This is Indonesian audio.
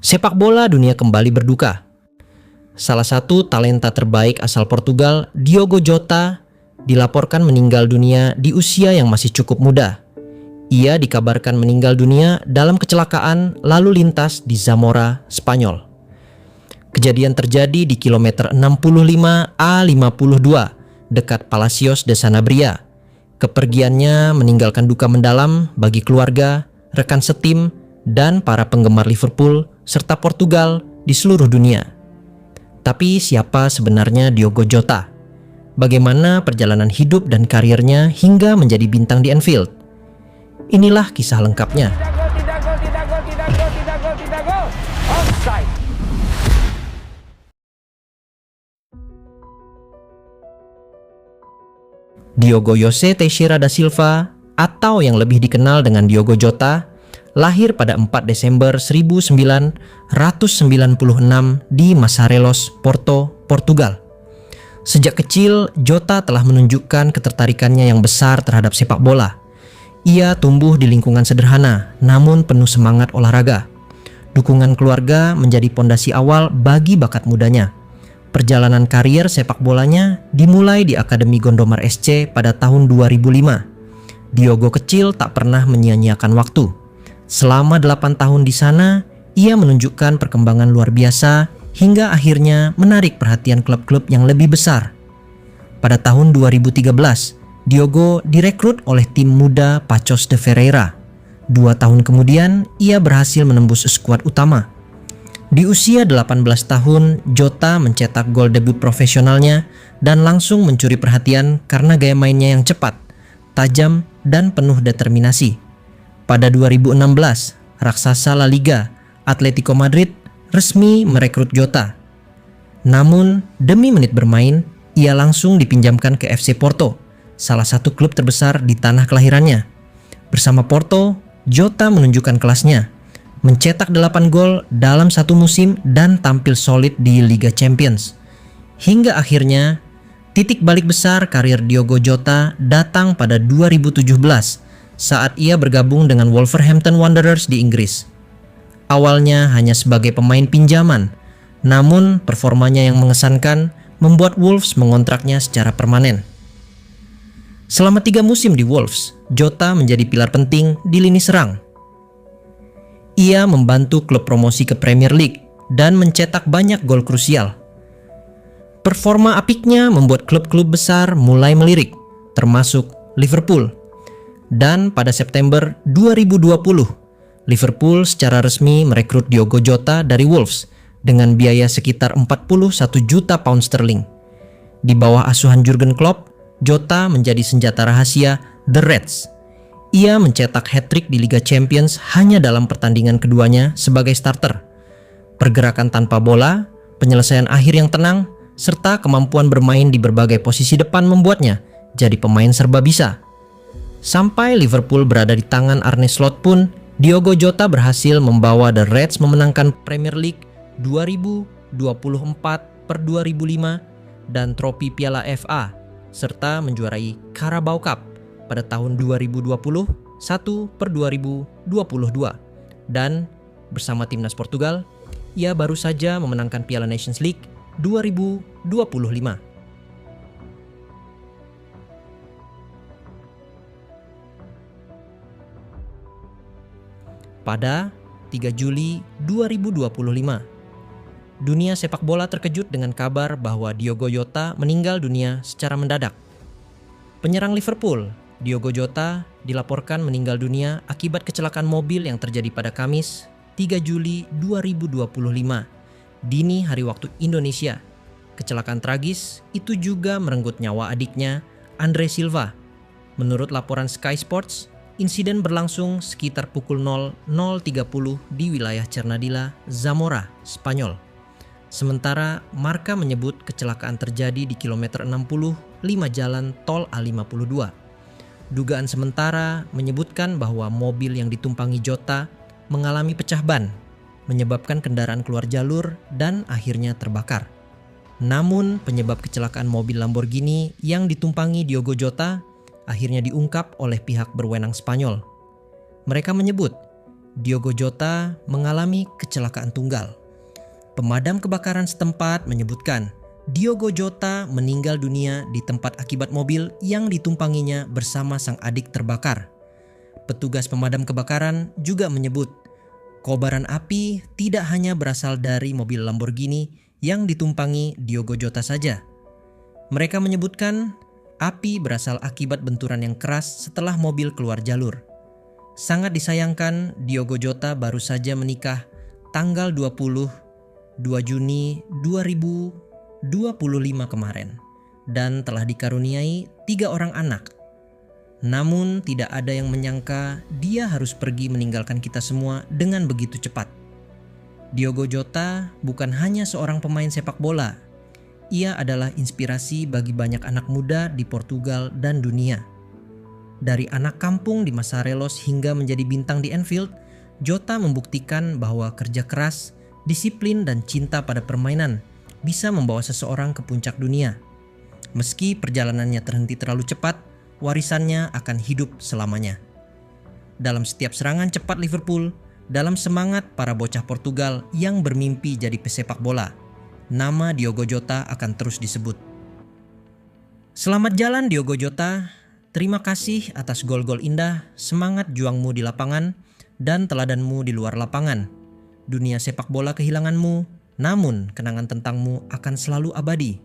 Sepak bola dunia kembali berduka. Salah satu talenta terbaik asal Portugal, Diogo Jota, dilaporkan meninggal dunia di usia yang masih cukup muda. Ia dikabarkan meninggal dunia dalam kecelakaan lalu lintas di Zamora, Spanyol. Kejadian terjadi di kilometer 65 A52 dekat Palacios de Sanabria. Kepergiannya meninggalkan duka mendalam bagi keluarga, rekan setim, dan para penggemar Liverpool serta Portugal di seluruh dunia. Tapi siapa sebenarnya Diogo Jota? Bagaimana perjalanan hidup dan karirnya hingga menjadi bintang di Anfield? Inilah kisah lengkapnya. Offside. Diogo José Teixeira da Silva, atau yang lebih dikenal dengan Diogo Jota, lahir pada 4 Desember 1996 di Massarelos, Porto, Portugal. Sejak kecil, Jota telah menunjukkan ketertarikannya yang besar terhadap sepak bola. Ia tumbuh di lingkungan sederhana, namun penuh semangat olahraga. Dukungan keluarga menjadi pondasi awal bagi bakat mudanya. Perjalanan karier sepak bolanya dimulai di Akademi Gondomar SC pada tahun 2005. Diogo kecil tak pernah menyia-nyiakan waktu. Selama 8 tahun di sana, ia menunjukkan perkembangan luar biasa hingga akhirnya menarik perhatian klub-klub yang lebih besar. Pada tahun 2013, Diogo direkrut oleh tim muda Paços de Ferreira. 2 tahun kemudian, ia berhasil menembus skuad utama. Di usia 18 tahun, Jota mencetak gol debut profesionalnya dan langsung mencuri perhatian karena gaya mainnya yang cepat, tajam, dan penuh determinasi. Pada 2016, raksasa La Liga, Atletico Madrid, resmi merekrut Jota. Namun, demi menit bermain, ia langsung dipinjamkan ke FC Porto, salah satu klub terbesar di tanah kelahirannya. Bersama Porto, Jota menunjukkan kelasnya, mencetak 8 gol dalam satu musim dan tampil solid di Liga Champions. Hingga akhirnya, titik balik besar karir Diogo Jota datang pada 2017 saat ia bergabung dengan Wolverhampton Wanderers di Inggris. Awalnya hanya sebagai pemain pinjaman, namun performanya yang mengesankan membuat Wolves mengontraknya secara permanen. Selama 3 musim di Wolves, Jota menjadi pilar penting di lini serang. Ia membantu klub promosi ke Premier League dan mencetak banyak gol krusial. Performa apiknya membuat klub-klub besar mulai melirik, termasuk Liverpool. Dan pada September 2020, Liverpool secara resmi merekrut Diogo Jota dari Wolves dengan biaya sekitar 41 juta pound sterling. Di bawah asuhan Jurgen Klopp, Jota menjadi senjata rahasia The Reds. Ia mencetak hat-trick di Liga Champions hanya dalam pertandingan keduanya sebagai starter. Pergerakan tanpa bola, penyelesaian akhir yang tenang, serta kemampuan bermain di berbagai posisi depan membuatnya jadi pemain serba bisa. Sampai Liverpool berada di tangan Arne Slot pun, Diogo Jota berhasil membawa The Reds memenangkan Premier League 2024/2005 dan trofi Piala FA, serta menjuarai Carabao Cup pada tahun 2021/2022. Dan bersama timnas Portugal, ia baru saja memenangkan Piala Nations League 2025. Pada 3 Juli 2025, dunia sepak bola terkejut dengan kabar bahwa Diogo Jota meninggal dunia secara mendadak. Penyerang Liverpool, Diogo Jota, dilaporkan meninggal dunia akibat kecelakaan mobil yang terjadi pada Kamis 3 Juli 2025, dini hari waktu Indonesia. Kecelakaan tragis itu juga merenggut nyawa adiknya, Andre Silva. Menurut laporan Sky Sports, insiden berlangsung sekitar pukul 00.30 di wilayah Cernadilla, Zamora, Spanyol. Sementara Marca menyebut kecelakaan terjadi di kilometer 65 jalan tol A52. Dugaan sementara menyebutkan bahwa mobil yang ditumpangi Jota mengalami pecah ban, menyebabkan kendaraan keluar jalur dan akhirnya terbakar. Namun penyebab kecelakaan mobil Lamborghini yang ditumpangi Diogo Jota akhirnya diungkap oleh pihak berwenang Spanyol. Mereka menyebut Diogo Jota mengalami kecelakaan tunggal. Pemadam kebakaran setempat menyebutkan Diogo Jota meninggal dunia di tempat akibat mobil yang ditumpanginya bersama sang adik terbakar. Petugas pemadam kebakaran juga menyebut kobaran api tidak hanya berasal dari mobil Lamborghini yang ditumpangi Diogo Jota saja. Mereka menyebutkan api berasal akibat benturan yang keras setelah mobil keluar jalur. Sangat disayangkan Diogo Jota baru saja menikah tanggal 22 Juni 2025 kemarin dan telah dikaruniai 3 orang anak. Namun tidak ada yang menyangka dia harus pergi meninggalkan kita semua dengan begitu cepat. Diogo Jota bukan hanya seorang pemain sepak bola. Ia adalah inspirasi bagi banyak anak muda di Portugal dan dunia. Dari anak kampung di Masarelos hingga menjadi bintang di Anfield, Jota membuktikan bahwa kerja keras, disiplin dan cinta pada permainan bisa membawa seseorang ke puncak dunia. Meski perjalanannya terhenti terlalu cepat, warisannya akan hidup selamanya. Dalam setiap serangan cepat Liverpool, dalam semangat para bocah Portugal yang bermimpi jadi pesepak bola, nama Diogo Jota akan terus disebut. Selamat jalan Diogo Jota, terima kasih atas gol-gol indah, semangat juangmu di lapangan, dan teladanmu di luar lapangan. Dunia sepak bola kehilanganmu, namun kenangan tentangmu akan selalu abadi.